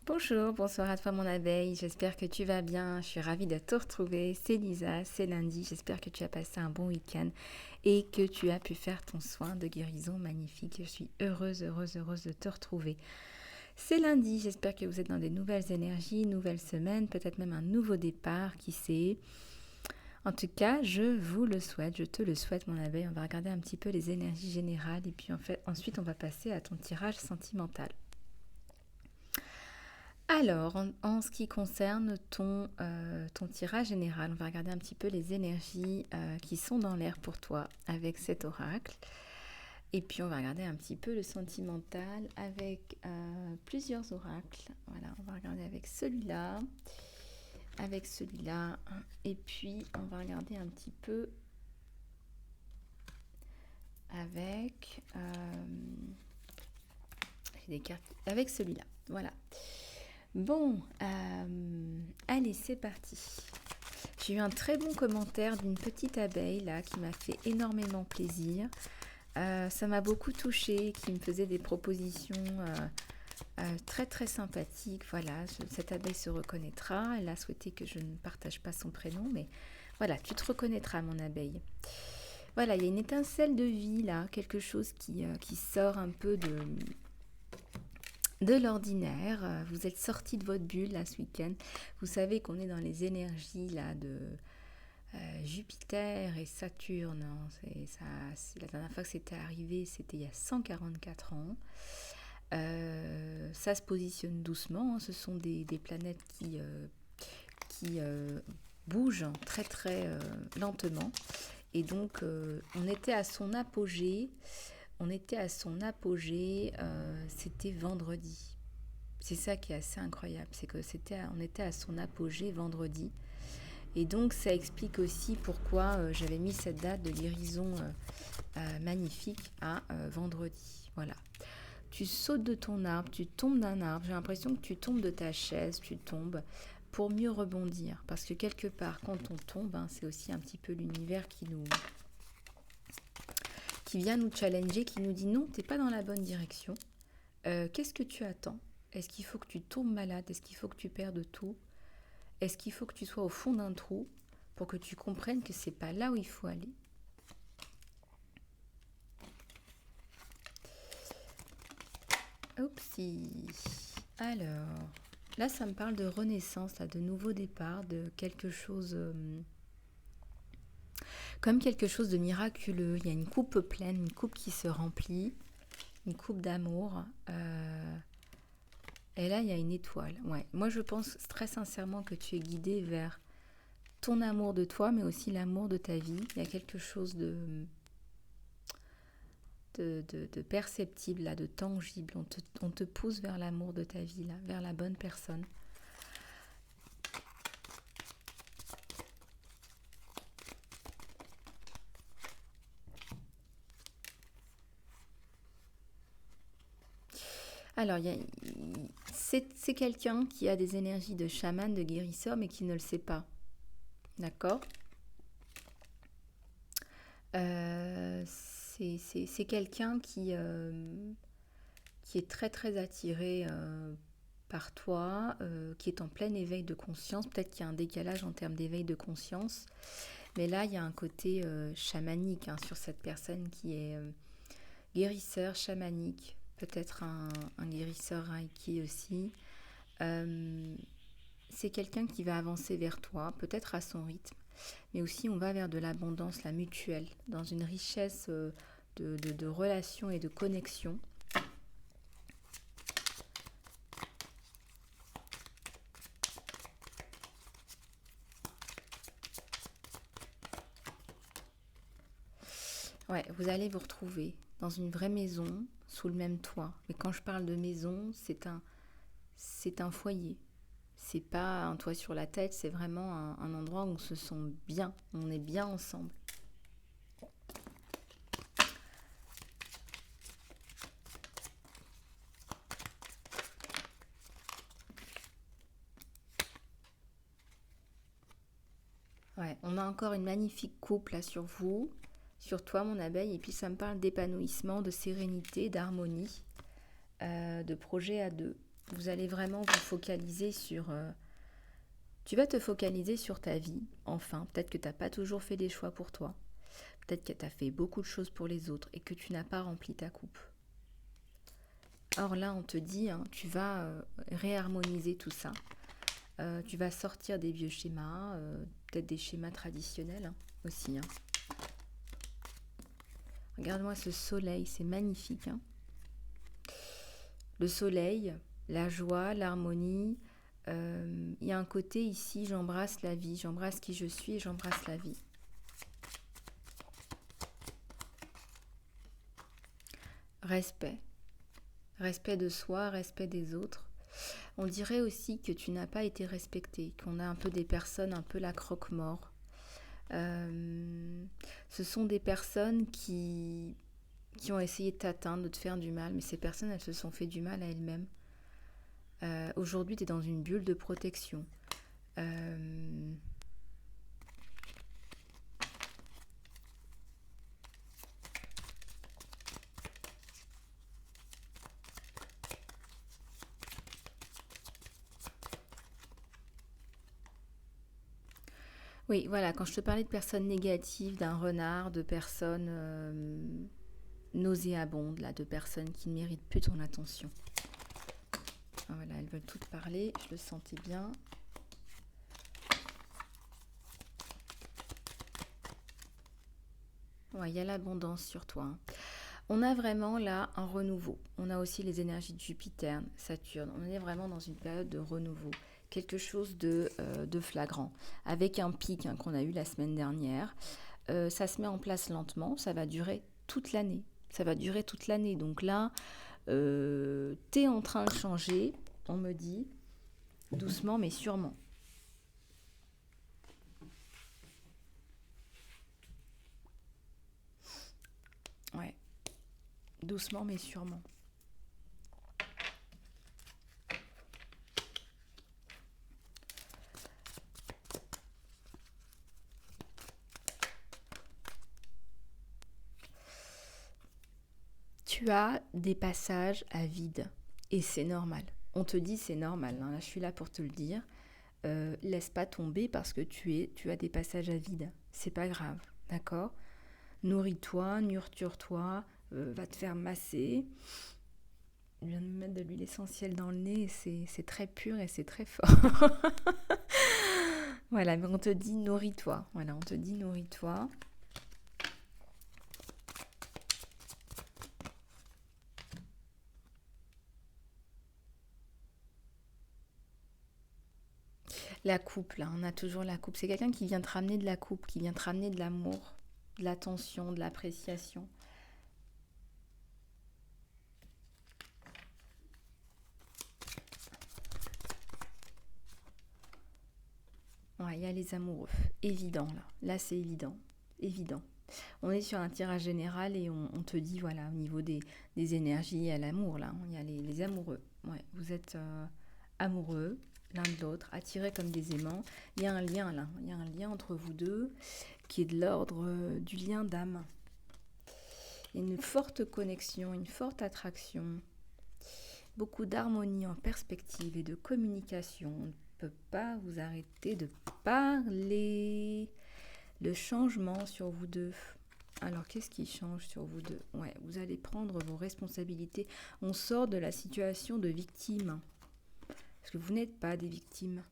Bonjour, bonsoir à toi mon abeille, j'espère que tu vas bien, je suis ravie de te retrouver, c'est Lisa, c'est lundi, j'espère que tu as passé un bon week-end et que tu as pu faire ton soin de guérison magnifique, je suis heureuse de te retrouver. C'est lundi, j'espère que vous êtes dans des nouvelles énergies, nouvelle semaine, peut-être même un nouveau départ, qui sait. En tout cas, je vous le souhaite, je te le souhaite mon abeille, on va regarder un petit peu les énergies générales et puis ensuite on va passer à ton tirage sentimental. Alors, en ce qui concerne ton tirage général, on va regarder un petit peu les énergies qui sont dans l'air pour toi avec cet oracle. Et puis, on va regarder un petit peu le sentimental avec plusieurs oracles. Voilà, on va regarder avec celui-là, et puis on va regarder un petit peu avec, j'ai des cartes, avec celui-là. Voilà. Bon, allez, c'est parti. J'ai eu un très bon commentaire d'une petite abeille là qui m'a fait énormément plaisir. Ça m'a beaucoup touchée, qui me faisait des propositions très très sympathiques. Voilà, cette abeille se reconnaîtra. Elle a souhaité que je ne partage pas son prénom, mais voilà, tu te reconnaîtras mon abeille. Voilà, il y a une étincelle de vie là, quelque chose qui sort un peu de l'ordinaire. Vous êtes sorti de votre bulle là ce week-end. Vous savez qu'on est dans les énergies là de Jupiter et Saturne. La dernière fois que c'était arrivé, c'était il y a 144 ans. Ça se positionne doucement. Ce sont des planètes qui bougent très très lentement. Et donc, on était à son apogée. C'était vendredi. C'est ça qui est assez incroyable, c'est que on était à son apogée vendredi. Et donc ça explique aussi pourquoi j'avais mis cette date de guérison magnifique à vendredi. Voilà. Tu sautes de ton arbre, tu tombes d'un arbre. J'ai l'impression que tu tombes de ta chaise, tu tombes pour mieux rebondir. Parce que quelque part, quand on tombe, c'est aussi un petit peu l'univers qui vient nous challenger, qui nous dit non, t'es pas dans la bonne direction. Qu'est-ce que tu attends? Est-ce qu'il faut que tu tombes malade? Est-ce qu'il faut que tu perdes tout? Est-ce qu'il faut que tu sois au fond d'un trou pour que tu comprennes que c'est pas là où il faut aller? Oupsie. Alors, là ça me parle de renaissance, là, de nouveau départ, de quelque chose... comme quelque chose de miraculeux. Il y a une coupe pleine, une coupe qui se remplit, une coupe d'amour. Et là, il y a une étoile. Ouais. Moi, je pense très sincèrement que tu es guidé vers ton amour de toi, mais aussi l'amour de ta vie. Il y a quelque chose de perceptible, là, de tangible. On te pousse vers l'amour de ta vie, là, vers la bonne personne. Alors, c'est quelqu'un qui a des énergies de chaman, de guérisseur, mais qui ne le sait pas. D'accord? C'est quelqu'un qui est très très attiré par toi, qui est en plein éveil de conscience. Peut-être qu'il y a un décalage en termes d'éveil de conscience, mais là il y a un côté chamanique sur cette personne qui est guérisseur chamanique, peut-être un guérisseur Reiki aussi. C'est quelqu'un qui va avancer vers toi, peut-être à son rythme, mais aussi on va vers de l'abondance, la mutuelle, dans une richesse de relations et de connexions. Ouais, vous allez vous retrouver dans une vraie maison, sous le même toit. Mais quand je parle de maison, c'est un foyer. C'est pas un toit sur la tête, c'est vraiment un endroit où on se sent bien, on est bien ensemble. Ouais, on a encore une magnifique coupe là sur vous, sur toi mon abeille, et puis ça me parle d'épanouissement, de sérénité, d'harmonie, de projet à deux. Vous allez vraiment vous focaliser sur... tu vas te focaliser sur ta vie, enfin. Peut-être que tu n'as pas toujours fait des choix pour toi. Peut-être que tu as fait beaucoup de choses pour les autres et que tu n'as pas rempli ta coupe. Or là, on te dit, hein, tu vas réharmoniser tout ça. Tu vas sortir des vieux schémas, peut-être des schémas traditionnels hein, aussi. Hein. Regarde-moi ce soleil, c'est magnifique. Hein. Le soleil, la joie, l'harmonie. Il y a un côté ici, j'embrasse la vie, j'embrasse qui je suis et j'embrasse la vie. Respect. Respect de soi, respect des autres. On dirait aussi que tu n'as pas été respecté, qu'on a un peu des personnes un peu la croque-mort. Ce sont des personnes qui ont essayé de t'atteindre, de te faire du mal, mais ces personnes, elles se sont fait du mal à elles-mêmes. Aujourd'hui, tu es dans une bulle de protection. Oui, voilà, quand je te parlais de personnes négatives, d'un renard, de personnes nauséabondes, là, de personnes qui ne méritent plus ton attention. Voilà, elles veulent toutes parler, je le sentais bien. Ouais, il y a l'abondance sur toi. Hein. On a vraiment là un renouveau. On a aussi les énergies de Jupiter, Saturne. On est vraiment dans une période de renouveau. Quelque chose de flagrant. Avec un pic hein, qu'on a eu la semaine dernière. Ça se met en place lentement. Ça va durer toute l'année. Ça va durer toute l'année. Donc là, t'es en train de changer, on me dit, doucement mais sûrement. Ouais. Doucement mais sûrement. Tu as des passages à vide et c'est normal. On te dit c'est normal, hein. Là, je suis là pour te le dire. Laisse pas tomber parce que tu as des passages à vide. C'est pas grave, d'accord? Nourris-toi, nurture-toi, va te faire masser. Je viens de me mettre de l'huile essentielle dans le nez, c'est très pur et c'est très fort. Voilà, mais on te dit nourris-toi. Voilà, on te dit nourris-toi. La coupe, là, on a toujours la coupe. C'est quelqu'un qui vient te ramener de la coupe, qui vient te ramener de l'amour, de l'attention, de l'appréciation. Ouais, il y a les amoureux. Évident, là. Là, c'est évident. Évident. On est sur un tirage général et on te dit, voilà, au niveau des énergies à l'amour, là, il y a les amoureux. Ouais, vous êtes amoureux l'un de l'autre, attirés comme des aimants. Il y a un lien, là. Il y a un lien entre vous deux qui est de l'ordre du lien d'âme. Il y a une forte connexion, une forte attraction. Beaucoup d'harmonie en perspective et de communication. On ne peut pas vous arrêter de parler. Le changement sur vous deux. Alors, qu'est-ce qui change sur vous deux? Ouais, vous allez prendre vos responsabilités. On sort de la situation de victime. Parce que vous n'êtes pas des victimes.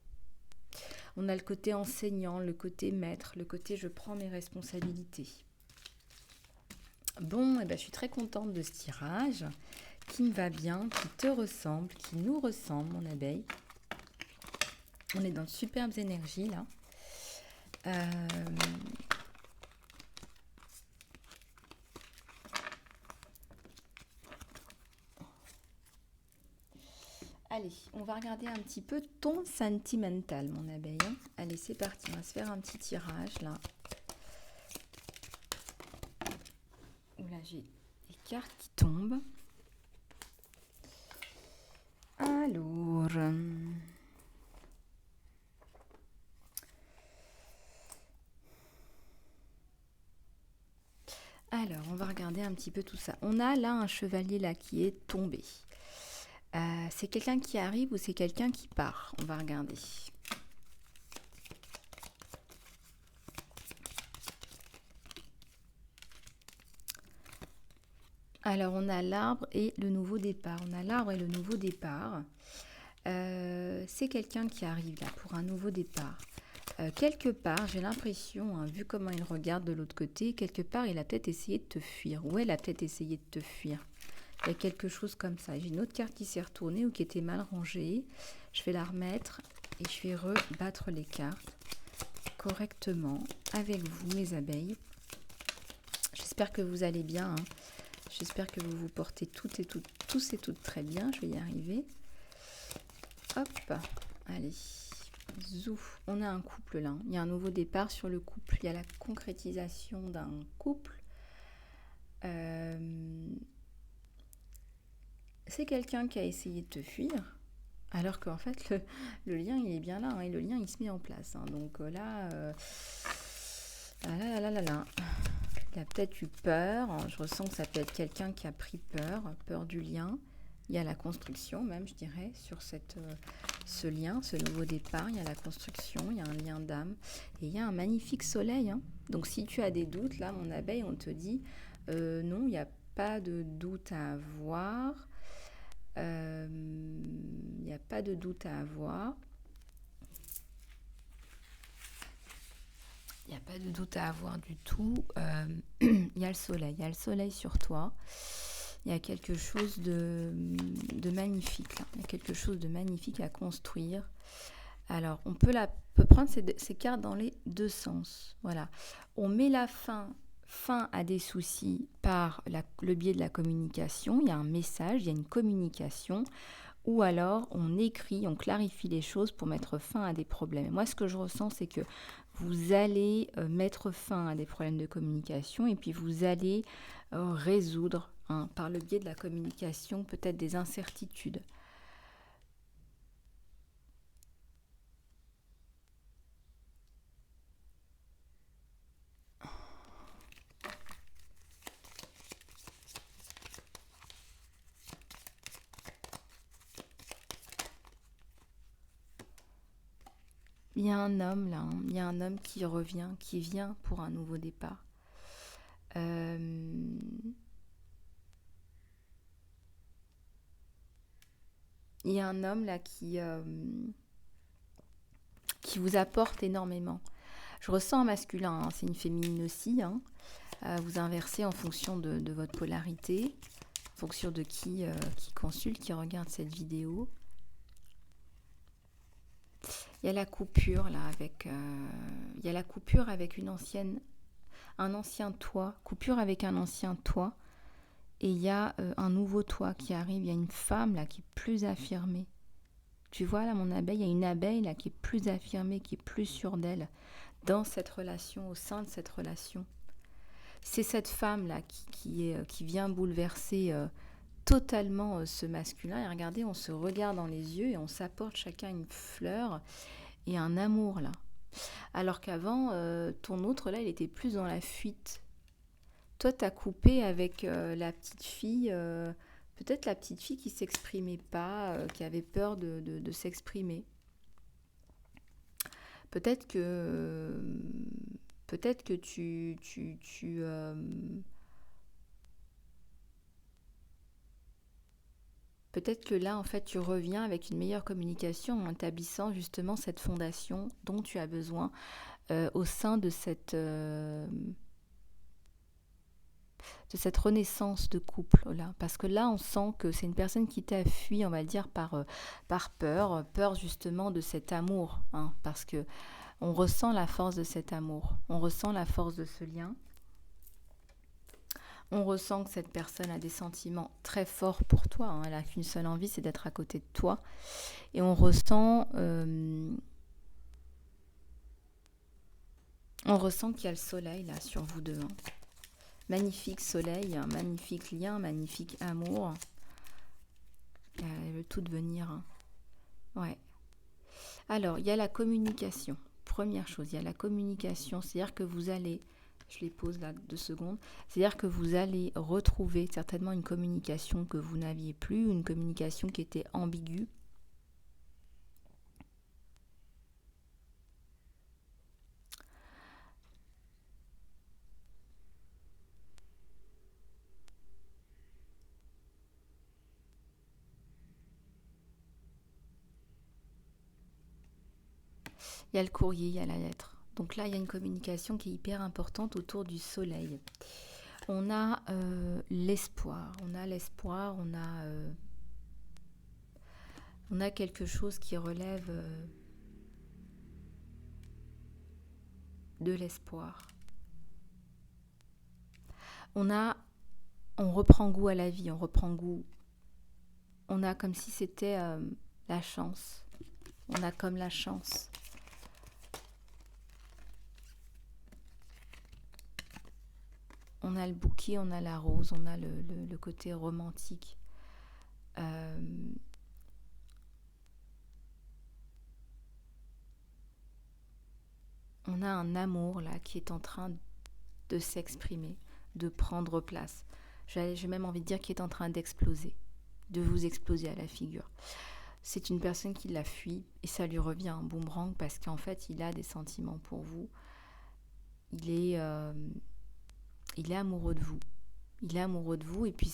On a le côté enseignant, le côté maître, le côté je prends mes responsabilités. Bon, je suis très contente de ce tirage qui me va bien, qui te ressemble, qui nous ressemble, mon abeille. On est dans de superbes énergies là. Allez, on va regarder un petit peu ton sentimental, mon abeille. Allez, c'est parti, on va se faire un petit tirage là. Là, j'ai des cartes qui tombent. Alors, on va regarder un petit peu tout ça. On a là un chevalier là qui est tombé. C'est quelqu'un qui arrive ou c'est quelqu'un qui part? On va regarder. Alors, on a l'arbre et le nouveau départ. On a l'arbre et le nouveau départ. C'est quelqu'un qui arrive là pour un nouveau départ. Quelque part, j'ai l'impression, hein, vu comment il regarde de l'autre côté, quelque part, il a peut-être essayé de te fuir. Ou elle a peut-être essayé de te fuir. Il y a quelque chose comme ça. J'ai une autre carte qui s'est retournée ou qui était mal rangée. Je vais la remettre et je vais rebattre les cartes correctement avec vous, mes abeilles. J'espère que vous allez bien. Hein. J'espère que vous vous portez toutes et toutes, tous et toutes très bien. Je vais y arriver. Hop, allez. Zou, on a un couple là. Il y a un nouveau départ sur le couple. Il y a la concrétisation d'un couple. C'est quelqu'un qui a essayé de te fuir, alors qu'en fait, le lien, il est bien là, hein, et le lien, il se met en place. Hein. Donc là, il a peut-être eu peur. Hein. Je ressens que ça peut être quelqu'un qui a pris peur du lien. Il y a la construction même, je dirais, sur ce lien, ce nouveau départ. Il y a la construction, il y a un lien d'âme. Et il y a un magnifique soleil. Hein. Donc si tu as des doutes, là, mon abeille, on te dit, non, il n'y a pas de doute à avoir. Il n'y a pas de doute à avoir. Il n'y a pas de doute à avoir du tout. Il y a le soleil sur toi. Il y a quelque chose de magnifique. Là. Il y a quelque chose de magnifique à construire. Alors, on peut prendre ces cartes dans les deux sens. Voilà. On met la fin à des soucis par le biais de la communication. Il y a un message, il y a une communication. Ou alors, on écrit, on clarifie les choses pour mettre fin à des problèmes. Et moi, ce que je ressens, c'est que vous allez mettre fin à des problèmes de communication et puis vous allez résoudre, hein, par le biais de la communication, peut-être des incertitudes. Il y a un homme là, hein. Il y a un homme qui revient, qui vient pour un nouveau départ. Il y a un homme là qui vous apporte énormément. Je ressens un masculin, hein, c'est une féminine aussi. Hein. Vous inversez en fonction de votre polarité, en fonction de qui consulte, qui regarde cette vidéo. Il y a la coupure là avec, il y a la coupure avec un ancien toit, coupure avec un ancien toit, et il y a un nouveau toit qui arrive. Il y a une femme là qui est plus affirmée. Tu vois là mon abeille, il y a une abeille là qui est plus affirmée, qui est plus sûre d'elle dans cette relation, au sein de cette relation. C'est cette femme là qui vient bouleverser totalement ce masculin. Et regardez, on se regarde dans les yeux et on s'apporte chacun une fleur et un amour là. Alors qu'avant, ton autre là, il était plus dans la fuite. Toi, t'as coupé avec la petite fille, peut-être la petite fille qui s'exprimait pas, qui avait peur de s'exprimer. Peut-être que peut-être que là, en fait, tu reviens avec une meilleure communication en établissant justement cette fondation dont tu as besoin au sein de cette renaissance de couple là. Parce que là, on sent que c'est une personne qui t'a fui, on va dire, par peur justement de cet amour. Hein, parce que on ressent la force de cet amour, on ressent la force de ce lien. On ressent que cette personne a des sentiments très forts pour toi. Hein. Elle n'a qu'une seule envie, c'est d'être à côté de toi. Et on ressent qu'il y a le soleil là sur vous deux. Hein. Magnifique soleil, un magnifique lien, magnifique amour. Elle veut tout devenir. Hein. Ouais. Alors, il y a la communication. Première chose, il y a la communication. C'est-à-dire que vous allez Je les pose là 2 secondes. C'est-à-dire que vous allez retrouver certainement une communication que vous n'aviez plus, une communication qui était ambiguë. Il y a le courrier, il y a la lettre. Donc là, il y a une communication qui est hyper importante autour du soleil. On a l'espoir, on a quelque chose qui relève de l'espoir. On reprend goût à la vie, on a comme si c'était la chance. On a comme la chance. On a le bouquet, on a la rose, on a le côté romantique. On a un amour là qui est en train de s'exprimer, de prendre place. J'ai même envie de dire qu'il est en train d'exploser, de vous exploser à la figure. C'est une personne qui l'a fui et ça lui revient un boomerang parce qu'en fait il a des sentiments pour vous. Il est amoureux de vous. Il est amoureux de vous et puis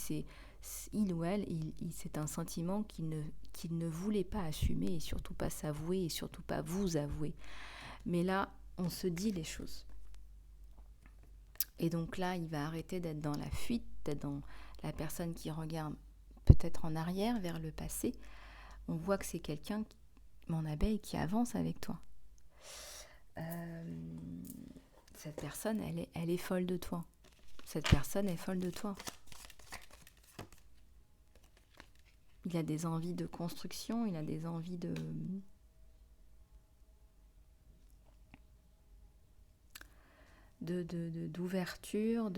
il ou elle, c'est un sentiment qu'il ne voulait pas assumer et surtout pas s'avouer et surtout pas vous avouer. Mais là, on se dit les choses. Et donc là, il va arrêter d'être dans la fuite, d'être dans la personne qui regarde peut-être en arrière, vers le passé. On voit que c'est quelqu'un, mon abeille, qui avance avec toi. Cette personne, elle est folle de toi. Cette personne est folle de toi. Il a des envies de construction, il a des envies d'ouverture,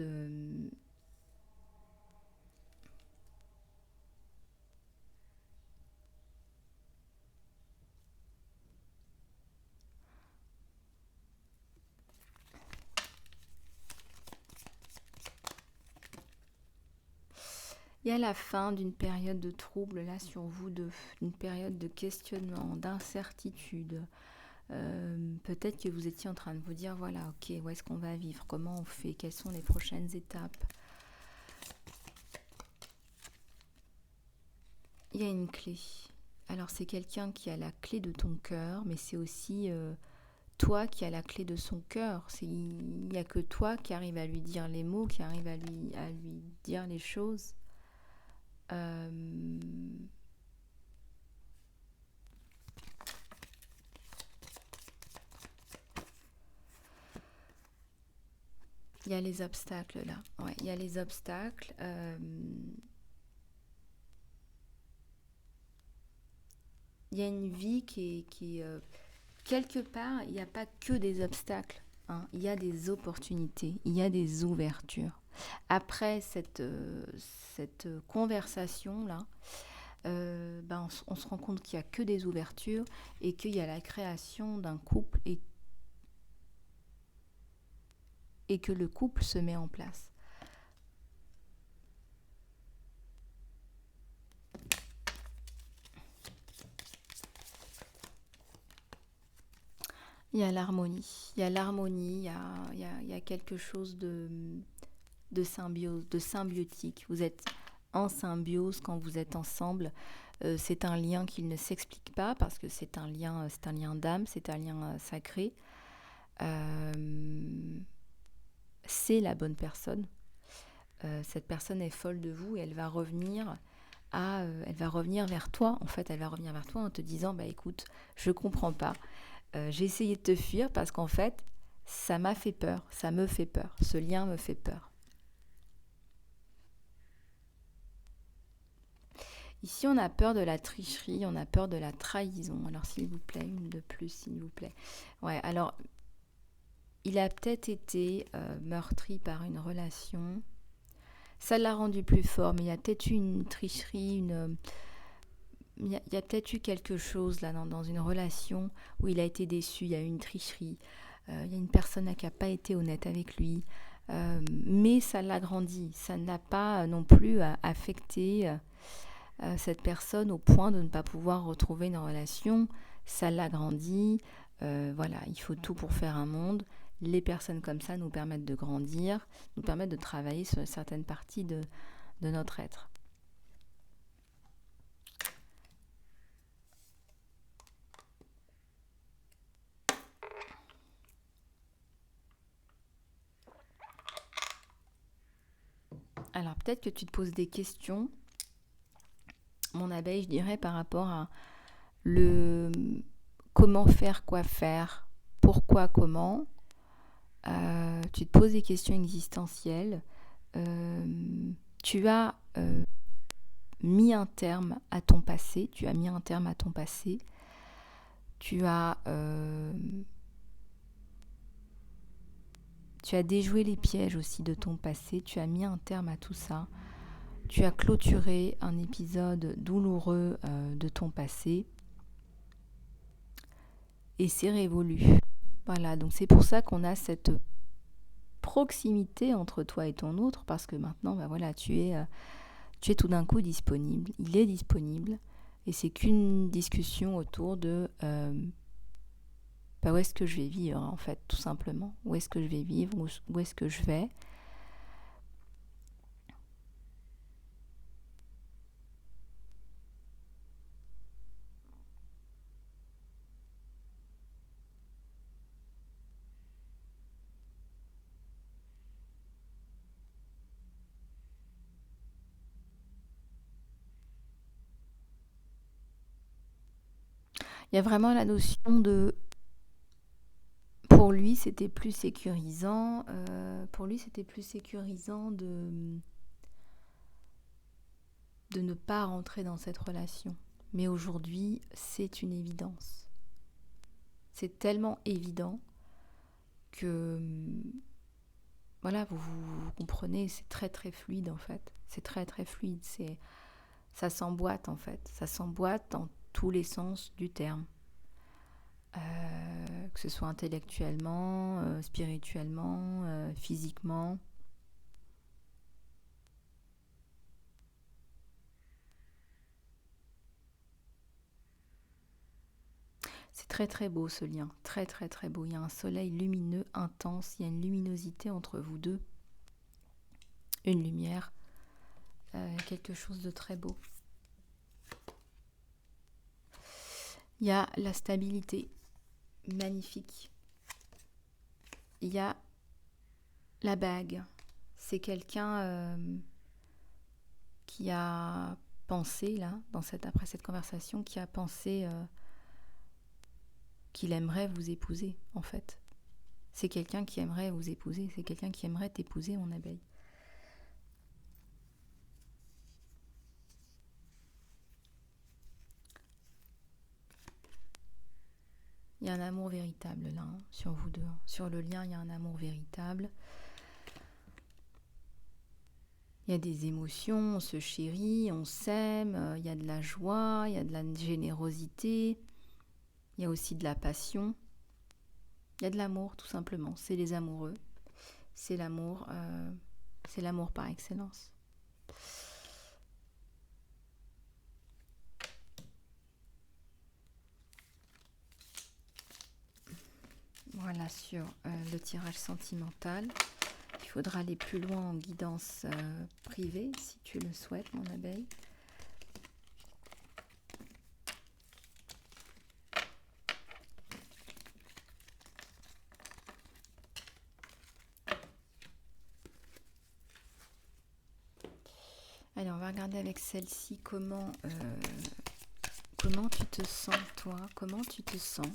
Il y a la fin d'une période de trouble là sur vous, d'une période de questionnement, d'incertitude. Peut-être que vous étiez en train de vous dire, voilà, ok, où est-ce qu'on va vivre? Comment on fait? Quelles sont les prochaines étapes? Il y a une clé. Alors c'est quelqu'un qui a la clé de ton cœur, mais c'est aussi toi qui as la clé de son cœur. Il n'y a que toi qui arrive à lui dire les mots, qui arrive à lui dire les choses. Il y a les obstacles là. Ouais, il y a les obstacles. Il y a une vie qui est quelque part, il n'y a pas que des obstacles. Hein. Il y a des opportunités, il y a des ouvertures. Après cette conversation-là, on se rend compte qu'il n'y a que des ouvertures et qu'il y a la création d'un couple et que le couple se met en place. Il y a l'harmonie, il y a quelque chose de symbiose, de symbiotique. Vous êtes en symbiose quand vous êtes ensemble. C'est un lien qui ne s'explique pas parce que c'est un lien d'âme, c'est un lien sacré. C'est la bonne personne. Cette personne est folle de vous et elle va revenir vers toi. En fait, elle va revenir vers toi en te disant, écoute, je comprends pas. J'ai essayé de te fuir parce qu'en fait, ça m'a fait peur, ça me fait peur, ce lien me fait peur. Ici, on a peur de la tricherie, on a peur de la trahison. Alors, s'il vous plaît, une de plus, s'il vous plaît. Ouais, alors, il a peut-être été meurtri par une relation. Ça l'a rendu plus fort, mais il y a peut-être eu une tricherie, il y a peut-être eu quelque chose là dans une relation où il a été déçu, il y a eu une tricherie. il y a une personne qui n'a pas été honnête avec lui, mais ça l'a grandi, ça n'a pas non plus affecté cette personne au point de ne pas pouvoir retrouver une relation, ça l'a grandi, voilà, il faut tout pour faire un monde. Les personnes comme ça nous permettent de grandir, nous permettent de travailler sur certaines parties de notre être. Alors peut-être que tu te poses des questions, mon abeille, je dirais, par rapport à le comment faire, quoi faire, pourquoi, comment. Tu te poses des questions existentielles. Tu as mis un terme à ton passé. Tu as mis un terme à ton passé. Tu as déjoué les pièges aussi de ton passé. Tu as mis un terme à tout ça. Tu as clôturé un épisode douloureux de ton passé. Et c'est révolu. Voilà, donc c'est pour ça qu'on a cette proximité entre toi et ton autre, parce que maintenant, voilà, tu es tout d'un coup disponible. Il est disponible, et c'est qu'une discussion autour de où est-ce que je vais vivre, en fait, tout simplement. Où est-ce que je vais vivre, où est-ce que je vais. Il y a vraiment la notion de... Pour lui, c'était plus sécurisant. De ne pas rentrer dans cette relation. Mais aujourd'hui, c'est une évidence. C'est tellement évident que... Voilà, vous comprenez, c'est très très fluide en fait. C'est très très fluide. Ça s'emboîte en fait. Ça s'emboîte dans tous les sens du terme. Que ce soit intellectuellement, spirituellement, physiquement. C'est très très beau ce lien, très très très beau. Il y a un soleil lumineux, intense, il y a une luminosité entre vous deux. Une lumière, quelque chose de très beau. Il y a la stabilité, magnifique. Il y a la bague. C'est quelqu'un qui a pensé, là, après cette conversation, qui a pensé qu'il aimerait vous épouser, en fait. C'est quelqu'un qui aimerait vous épouser, c'est quelqu'un qui aimerait t'épouser, mon abeille. Il y a un amour véritable, là, sur vous deux. Sur le lien, il y a un amour véritable. Il y a des émotions, on se chérit, on s'aime, il y a de la joie, il y a de la générosité, il y a aussi de la passion. Il y a de l'amour, tout simplement. C'est les amoureux. C'est l'amour par excellence. Voilà sur le tirage sentimental. Il faudra aller plus loin en guidance privée, si tu le souhaites, mon abeille. Allez, on va regarder avec celle-ci comment tu te sens, toi, comment tu te sens,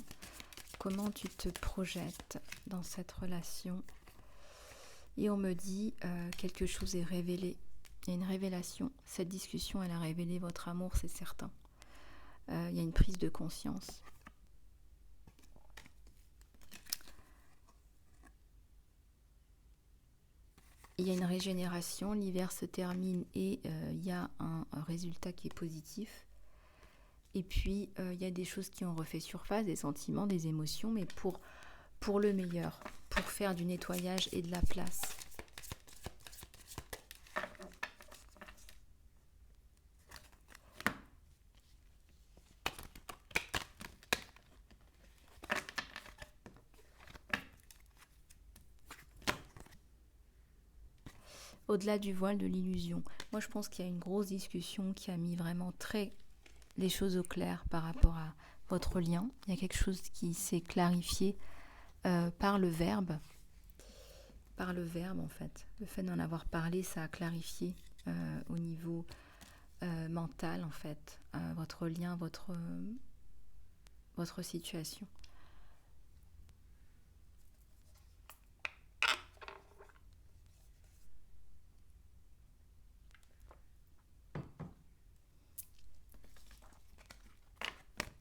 comment tu te projettes dans cette relation. Et on me dit quelque chose est révélé. Il y a une révélation. Cette discussion, elle a révélé votre amour, c'est certain. Il y a une prise de conscience. Il y a une régénération, l'hiver se termine et il y a un résultat qui est positif. Et puis, il y a des choses qui ont refait surface, des sentiments, des émotions, mais pour pour le meilleur, pour faire du nettoyage et de la place. Au-delà du voile de l'illusion. Moi, je pense qu'il y a une grosse discussion qui a mis vraiment les choses au clair par rapport à votre lien. Il y a quelque chose qui s'est clarifié par le verbe. Par le verbe, en fait. Le fait d'en avoir parlé, ça a clarifié au niveau mental, en fait, votre lien, votre situation.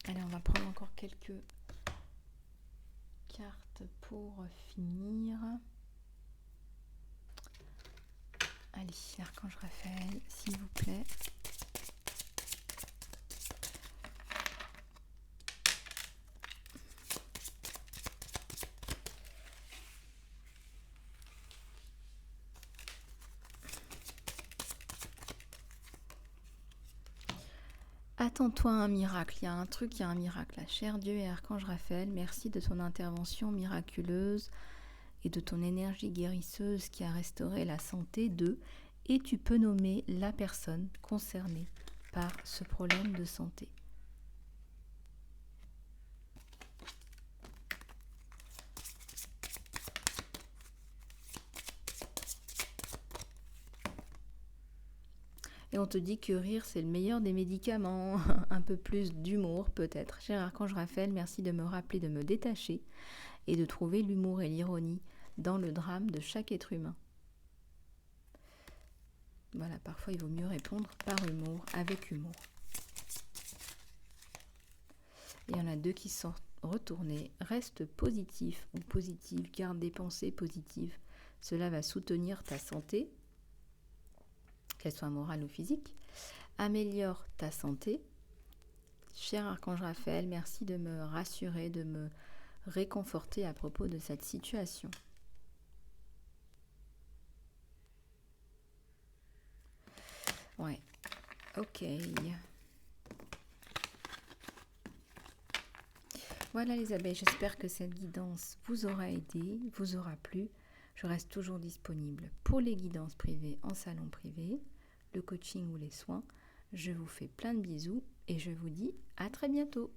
Allez, on va prendre encore quelques cartes pour finir. Allez, l'archange Raphaël, s'il vous plaît. Attends-toi à un miracle, il y a un miracle là. Cher Dieu et Archange Raphaël, merci de ton intervention miraculeuse et de ton énergie guérisseuse qui a restauré la santé de, et tu peux nommer la personne concernée par ce problème de santé. Et on te dit que rire, c'est le meilleur des médicaments. Un peu plus d'humour, peut-être. Cher Archange Raphaël, merci de me rappeler de me détacher et de trouver l'humour et l'ironie dans le drame de chaque être humain. Voilà, parfois il vaut mieux répondre par humour, avec humour. Il y en a deux qui sont retournés. Reste positif ou positive, garde des pensées positives. Cela va soutenir ta santé, qu'elle soit morale ou physique. Améliore ta santé. Cher Archange Raphaël, merci de me rassurer, de me réconforter à propos de cette situation. Ouais, ok. Voilà les abeilles, j'espère que cette guidance vous aura aidé, vous aura plu. Je reste toujours disponible pour les guidances privées en salon privé, le coaching ou les soins. Je vous fais plein de bisous et je vous dis à très bientôt.